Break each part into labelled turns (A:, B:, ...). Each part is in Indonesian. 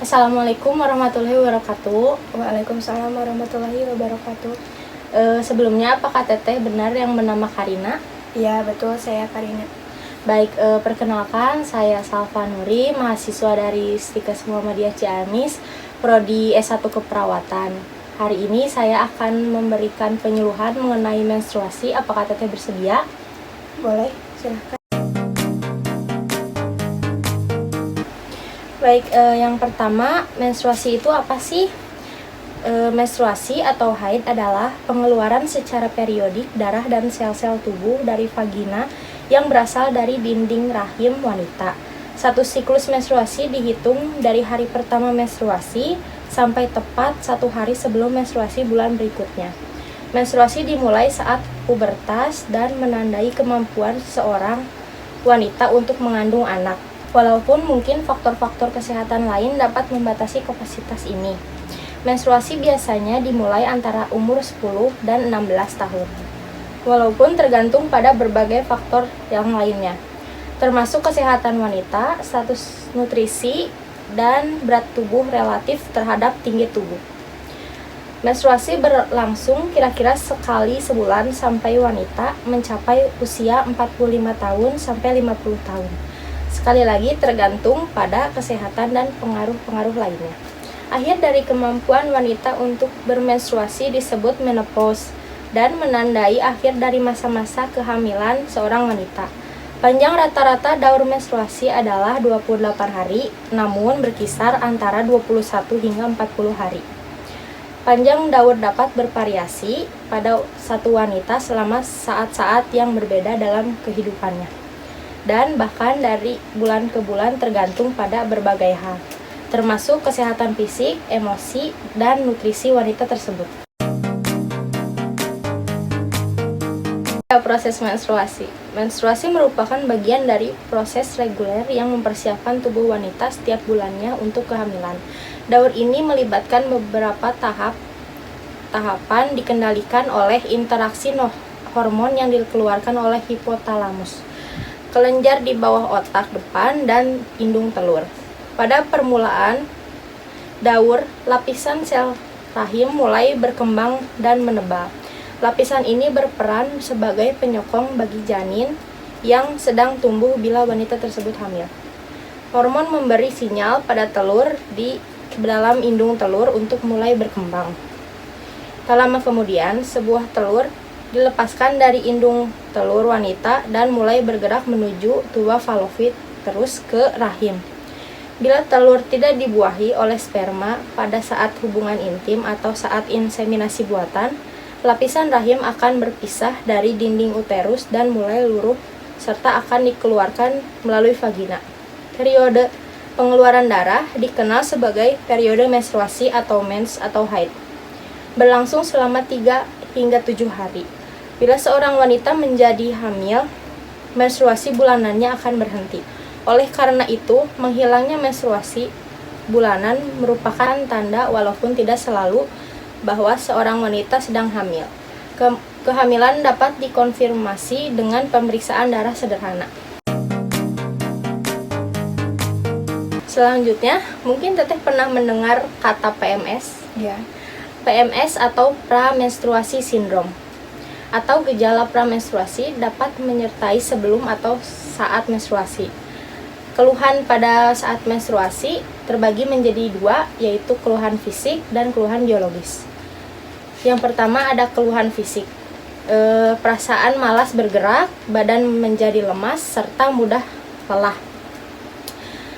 A: Assalamualaikum warahmatullahi wabarakatuh.
B: Waalaikumsalam warahmatullahi wabarakatuh.
A: Sebelumnya, apakah Teteh benar yang bernama Karina?
B: Iya, betul, saya Karina.
A: Baik, perkenalkan, saya Salva Nuri, mahasiswa dari Stikes Muhammadiyah Ciamis, Prodi S1 Keperawatan. Hari ini saya akan memberikan penyuluhan mengenai menstruasi. Apakah Teteh bersedia?
B: Boleh, silahkan.
A: Baik, yang pertama, menstruasi itu apa sih? Menstruasi atau haid adalah pengeluaran secara periodik darah dan sel-sel tubuh dari vagina yang berasal dari dinding rahim wanita. Satu siklus menstruasi dihitung dari hari pertama menstruasi sampai tepat 1 hari sebelum menstruasi bulan berikutnya. Menstruasi dimulai saat pubertas dan menandai kemampuan seorang wanita untuk mengandung anak. Walaupun mungkin faktor-faktor kesehatan lain dapat membatasi kapasitas ini. Menstruasi biasanya dimulai antara umur 10 dan 16 tahun. Walaupun tergantung pada berbagai faktor yang lainnya, termasuk kesehatan wanita, status nutrisi, dan berat tubuh relatif terhadap tinggi tubuh. Menstruasi berlangsung kira-kira sekali sebulan sampai wanita mencapai usia 45 tahun sampai 50 tahun. Sekali lagi tergantung pada kesehatan dan pengaruh-pengaruh lainnya. Akhir dari kemampuan wanita untuk bermenstruasi disebut menopause dan menandai akhir dari masa-masa kehamilan seorang wanita. Panjang rata-rata daur menstruasi adalah 28 hari, namun berkisar antara 21 hingga 40 hari. Panjang daur dapat bervariasi pada satu wanita selama saat-saat yang berbeda dalam kehidupannya, dan bahkan dari bulan ke bulan tergantung pada berbagai hal, termasuk kesehatan fisik, emosi, dan nutrisi wanita tersebut. Proses menstruasi. Menstruasi merupakan bagian dari proses reguler yang mempersiapkan tubuh wanita setiap bulannya untuk kehamilan. Daur ini melibatkan beberapa tahapan dikendalikan oleh interaksi hormon yang dikeluarkan oleh hipotalamus, kelenjar di bawah otak depan, dan indung telur. Pada permulaan daur, lapisan sel rahim mulai berkembang dan menebal. Lapisan ini berperan sebagai penyokong bagi janin yang sedang tumbuh bila wanita tersebut hamil. Hormon memberi sinyal pada telur di dalam indung telur untuk mulai berkembang. Tak lama kemudian, sebuah telur dilepaskan dari indung telur wanita dan mulai bergerak menuju tuba falopit terus ke rahim. Bila telur tidak dibuahi oleh sperma pada saat hubungan intim atau saat inseminasi buatan, lapisan rahim akan berpisah dari dinding uterus dan mulai luruh serta akan dikeluarkan melalui vagina. Periode pengeluaran darah dikenal sebagai periode menstruasi atau mens atau haid. Berlangsung selama 3 hingga 7 hari. Bila seorang wanita menjadi hamil, menstruasi bulanannya akan berhenti. Oleh karena itu, menghilangnya menstruasi bulanan merupakan tanda, walaupun tidak selalu, bahwa seorang wanita sedang hamil. Kehamilan dapat dikonfirmasi dengan pemeriksaan darah sederhana. Selanjutnya, mungkin Teteh pernah mendengar kata PMS.
B: Ya.
A: PMS atau pramenstruasi sindrom atau gejala pramenstruasi dapat menyertai sebelum atau saat menstruasi. Keluhan pada saat menstruasi terbagi menjadi 2, yaitu keluhan fisik dan keluhan biologis. Yang pertama ada keluhan fisik. Perasaan malas bergerak, badan menjadi lemas, serta mudah lelah.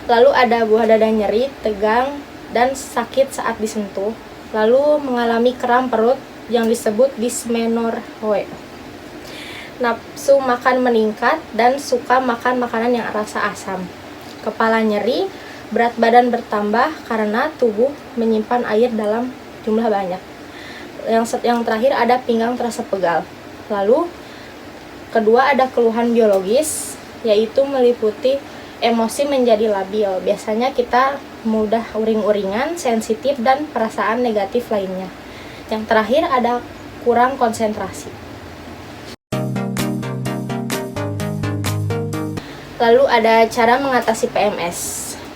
A: Lalu ada buah dada nyeri, tegang, dan sakit saat disentuh. Lalu mengalami kram perut yang disebut dysmenorrhea. Nafsu makan meningkat dan suka makan makanan yang rasa asam. Kepala nyeri, berat badan bertambah karena tubuh menyimpan air dalam jumlah banyak. Yang terakhir ada pinggang terasa pegal. Lalu kedua ada keluhan biologis, yaitu meliputi emosi menjadi labil. Biasanya kita mudah uring-uringan, sensitif, dan perasaan negatif lainnya. Yang terakhir ada kurang konsentrasi. Lalu ada cara mengatasi PMS.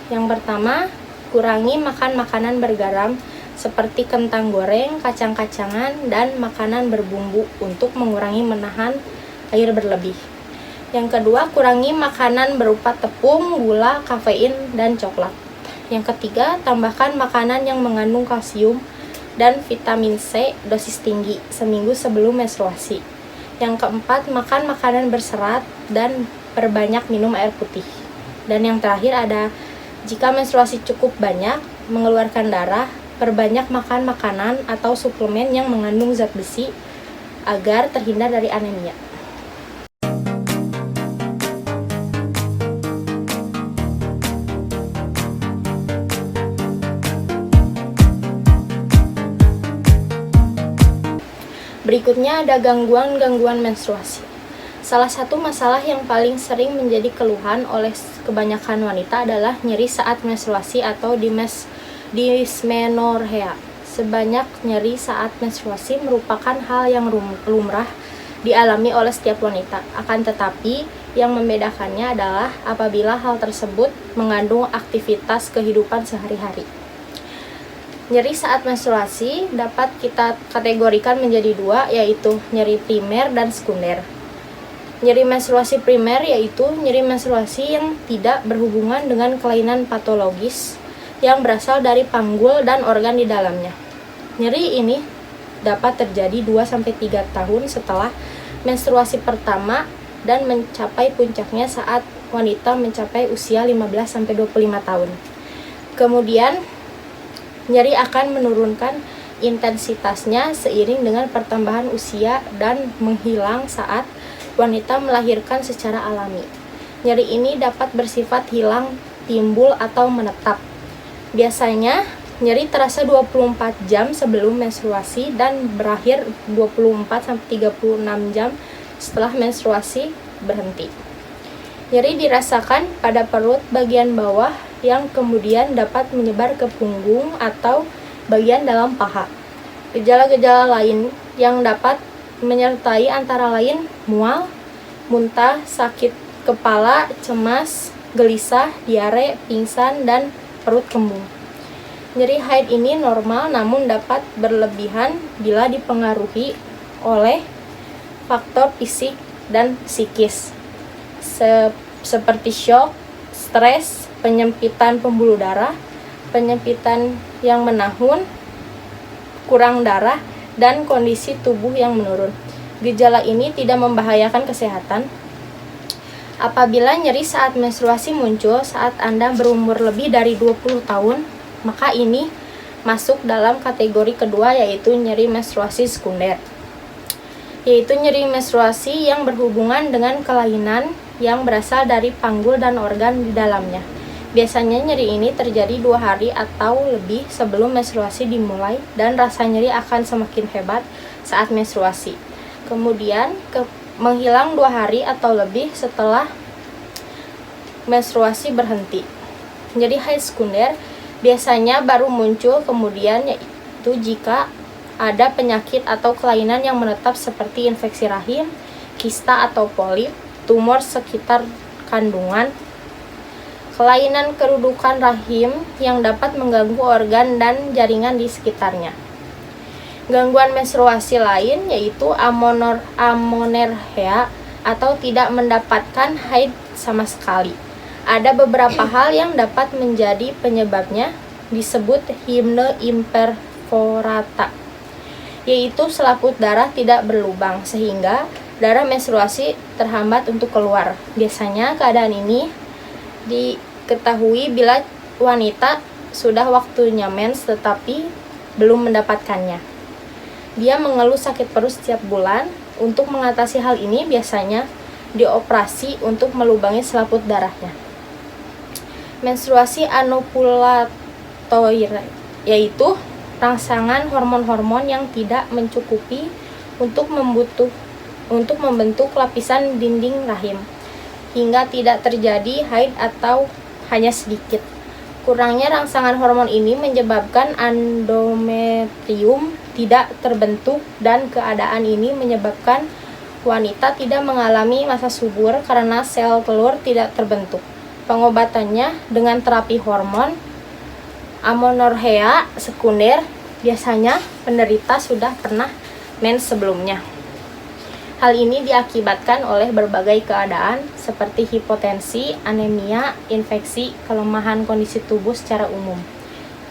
A: Yang pertama, kurangi makan makanan bergaram seperti kentang goreng, kacang-kacangan, dan makanan berbumbu untuk mengurangi menahan air berlebih. Yang kedua, kurangi makanan berupa tepung, gula, kafein, dan coklat. Yang ketiga, tambahkan makanan yang mengandung kalsium dan vitamin C dosis tinggi seminggu sebelum menstruasi. Yang keempat, makan makanan berserat dan perbanyak minum air putih. Dan yang terakhir ada, jika menstruasi cukup banyak mengeluarkan darah, perbanyak makan makanan atau suplemen yang mengandung zat besi agar terhindar dari anemia. Berikutnya ada gangguan-gangguan menstruasi. Salah satu masalah yang paling sering menjadi keluhan oleh kebanyakan wanita adalah nyeri saat menstruasi atau dysmenorrhea. Sebanyak nyeri saat menstruasi merupakan hal yang lumrah dialami oleh setiap wanita. Akan tetapi, yang membedakannya adalah apabila hal tersebut mengandung aktivitas kehidupan sehari-hari. Nyeri saat menstruasi dapat kita kategorikan menjadi dua, yaitu nyeri primer dan sekunder. Nyeri menstruasi primer yaitu nyeri menstruasi yang tidak berhubungan dengan kelainan patologis yang berasal dari panggul dan organ di dalamnya. Nyeri ini dapat terjadi 2-3 tahun setelah menstruasi pertama dan mencapai puncaknya saat wanita mencapai usia 15-25 tahun. Kemudian, nyeri akan menurunkan intensitasnya seiring dengan pertambahan usia dan menghilang saat wanita melahirkan secara alami. Nyeri ini dapat bersifat hilang, timbul, atau menetap. Biasanya, nyeri terasa 24 jam sebelum menstruasi dan berakhir 24-36 jam setelah menstruasi berhenti. Nyeri dirasakan pada perut bagian bawah yang kemudian dapat menyebar ke punggung atau bagian dalam paha. Gejala-gejala lain yang dapat menyertai antara lain mual, muntah, sakit kepala, cemas, gelisah, diare, pingsan, dan perut kembung. Nyeri haid ini normal namun dapat berlebihan bila dipengaruhi oleh faktor fisik dan psikis seperti shock, stres, penyempitan pembuluh darah, penyempitan yang menahun, kurang darah, dan kondisi tubuh yang menurun. Gejala ini tidak membahayakan kesehatan. Apabila nyeri saat menstruasi muncul saat Anda berumur lebih dari 20 tahun, maka ini masuk dalam kategori kedua, yaitu nyeri menstruasi sekunder. Yaitu nyeri menstruasi yang berhubungan dengan kelainan yang berasal dari panggul dan organ di dalamnya. Biasanya nyeri ini terjadi 2 hari atau lebih sebelum menstruasi dimulai dan rasa nyeri akan semakin hebat saat menstruasi. Kemudian menghilang 2 hari atau lebih setelah menstruasi berhenti. Nyeri haid sekunder biasanya baru muncul kemudian, yaitu jika ada penyakit atau kelainan yang menetap seperti infeksi rahim, kista atau polip, tumor sekitar kandungan, kelainan kerudukan rahim yang dapat mengganggu organ dan jaringan di sekitarnya. Gangguan menstruasi lain yaitu amenorrhea atau tidak mendapatkan haid sama sekali. Ada beberapa hal yang dapat menjadi penyebabnya, disebut himne imperforata, yaitu selaput darah tidak berlubang sehingga darah menstruasi terhambat untuk keluar. Biasanya keadaan ini diketahui bila wanita sudah waktunya mens tetapi belum mendapatkannya. Dia mengeluh sakit perut setiap bulan. Untuk mengatasi hal ini biasanya dioperasi untuk melubangi selaput darahnya. Menstruasi anovulatory yaitu rangsangan hormon-hormon yang tidak mencukupi untuk membentuk lapisan dinding rahim, hingga tidak terjadi haid atau hanya sedikit. Kurangnya rangsangan hormon ini menyebabkan endometrium tidak terbentuk dan keadaan ini menyebabkan wanita tidak mengalami masa subur karena sel telur tidak terbentuk. Pengobatannya dengan terapi hormon Amenorrhea sekunder biasanya penderita sudah pernah mens sebelumnya. Hal ini diakibatkan oleh berbagai keadaan seperti hipotensi, anemia, infeksi, kelemahan kondisi tubuh secara umum.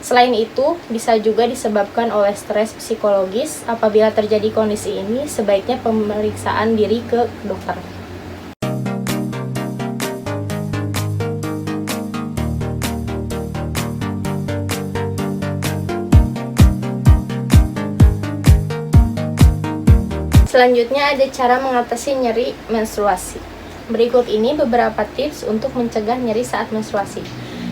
A: Selain itu, bisa juga disebabkan oleh stres psikologis. Apabila terjadi kondisi ini, sebaiknya pemeriksaan diri ke dokter. Selanjutnya ada cara mengatasi nyeri menstruasi. Berikut ini beberapa tips untuk mencegah nyeri saat menstruasi.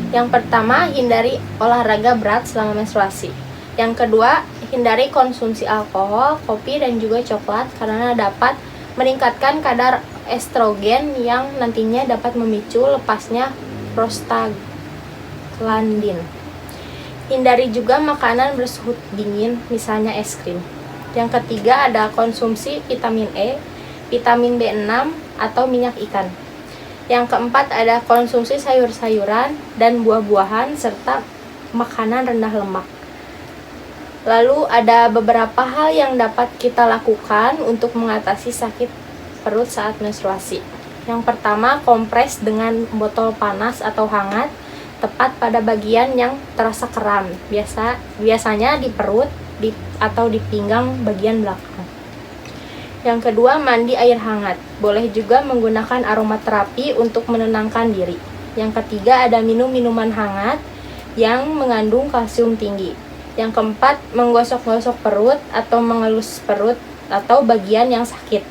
A: Yang pertama, hindari olahraga berat selama menstruasi. Yang kedua, hindari konsumsi alkohol, kopi, dan juga coklat karena dapat meningkatkan kadar estrogen yang nantinya dapat memicu lepasnya prostaglandin. Hindari juga makanan bersuhu dingin, misalnya es krim. Yang ketiga ada konsumsi vitamin E, vitamin B6, atau minyak ikan. Yang keempat ada konsumsi sayur-sayuran dan buah-buahan serta makanan rendah lemak. Lalu ada beberapa hal yang dapat kita lakukan untuk mengatasi sakit perut saat menstruasi. Yang pertama, kompres dengan botol panas atau hangat tepat pada bagian yang terasa kram. Biasanya di perut atau di pinggang bagian belakang. Yang kedua, mandi air hangat. Boleh juga menggunakan aromaterapi untuk menenangkan diri. Yang ketiga, ada minum minuman hangat yang mengandung kalsium tinggi. Yang keempat, menggosok-gosok perut atau mengelus perut atau bagian yang sakit.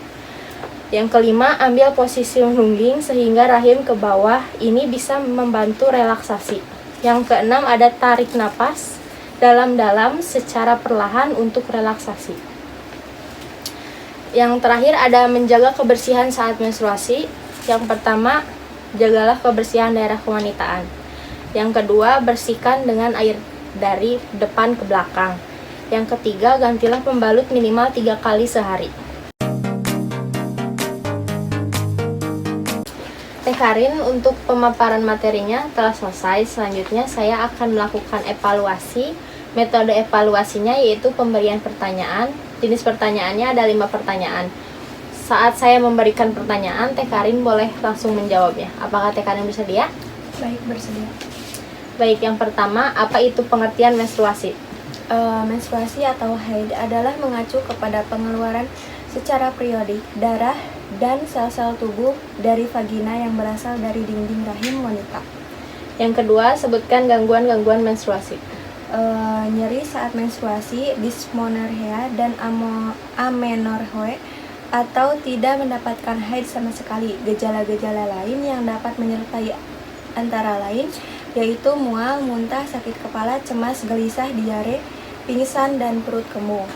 A: Yang kelima, ambil posisi menungging sehingga rahim ke bawah. Ini bisa membantu relaksasi. Yang keenam, ada tarik napas dalam-dalam secara perlahan untuk relaksasi. Yang terakhir ada menjaga kebersihan saat menstruasi. Yang pertama, jagalah kebersihan daerah kewanitaan. Yang kedua, bersihkan dengan air dari depan ke belakang. Yang ketiga, gantilah pembalut minimal 3 kali sehari. Teh Karin untuk pemaparan materinya telah selesai. Selanjutnya saya akan melakukan evaluasi. Metode evaluasinya yaitu pemberian pertanyaan. Jenis pertanyaannya ada 5 pertanyaan. Saat saya memberikan pertanyaan, Teh Karin boleh langsung menjawabnya. Apakah Teh Karin bersedia?
B: Baik, bersedia.
A: Baik, yang pertama, apa itu pengertian menstruasi?
B: Menstruasi atau haid adalah mengacu kepada pengeluaran secara periodik darah dan sel-sel tubuh dari vagina yang berasal dari dinding rahim wanita.
A: Yang kedua, sebutkan gangguan-gangguan menstruasi.
B: Nyeri saat menstruasi, dysmenorrhea dan amenorrhea, atau tidak mendapatkan haid sama sekali. Gejala-gejala lain yang dapat menyertai antara lain yaitu mual, muntah, sakit kepala, cemas, gelisah, diare, pingsan, dan perut kembung.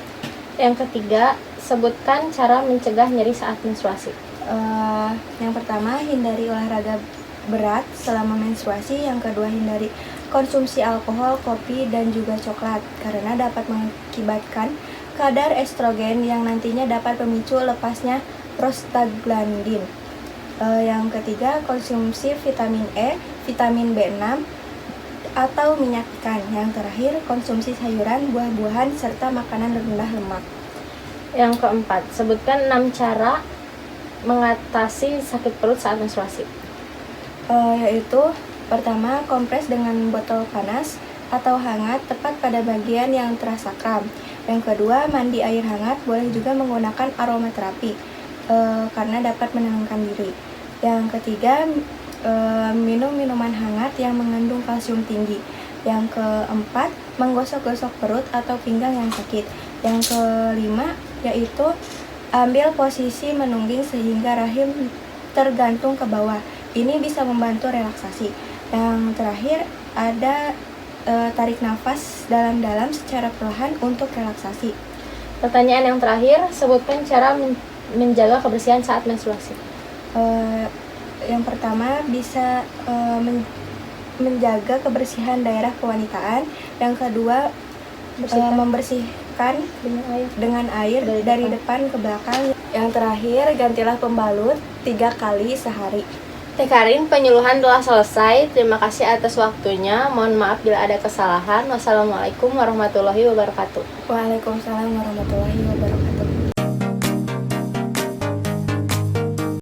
A: Yang ketiga, sebutkan cara mencegah nyeri saat menstruasi.
B: Yang pertama, hindari olahraga berat selama menstruasi. Yang kedua, hindari konsumsi alkohol, kopi, dan juga coklat karena dapat mengakibatkan kadar estrogen yang nantinya dapat memicu lepasnya prostaglandin. Yang ketiga, konsumsi vitamin E, vitamin B6, atau minyak ikan. Yang terakhir, konsumsi sayuran, buah-buahan, serta makanan rendah lemak.
A: Yang keempat, sebutkan 6 cara mengatasi sakit perut saat menstruasi.
B: Yaitu pertama, kompres dengan botol panas atau hangat tepat pada bagian yang terasa kram. Yang kedua, mandi air hangat, boleh juga menggunakan aromaterapi karena dapat menenangkan diri. Yang ketiga, minum minuman hangat yang mengandung kalsium tinggi. Yang keempat, menggosok-gosok perut atau pinggang yang sakit. Yang kelima, yaitu ambil posisi menungging sehingga rahim tergantung ke bawah. Ini bisa membantu relaksasi. Yang terakhir ada tarik nafas dalam-dalam secara perlahan untuk relaksasi.
A: Pertanyaan yang terakhir, sebutkan cara menjaga kebersihan saat menstruasi.
B: Yang pertama bisa menjaga kebersihan daerah kewanitaan. Yang kedua, membersihkan dengan air dari depan ke belakang. Yang terakhir, gantilah pembalut 3 kali sehari.
A: Teh Karin, penyuluhan telah selesai. Terima kasih atas waktunya. Mohon maaf bila ada kesalahan. Wassalamualaikum warahmatullahi wabarakatuh.
B: Waalaikumsalam warahmatullahi wabarakatuh.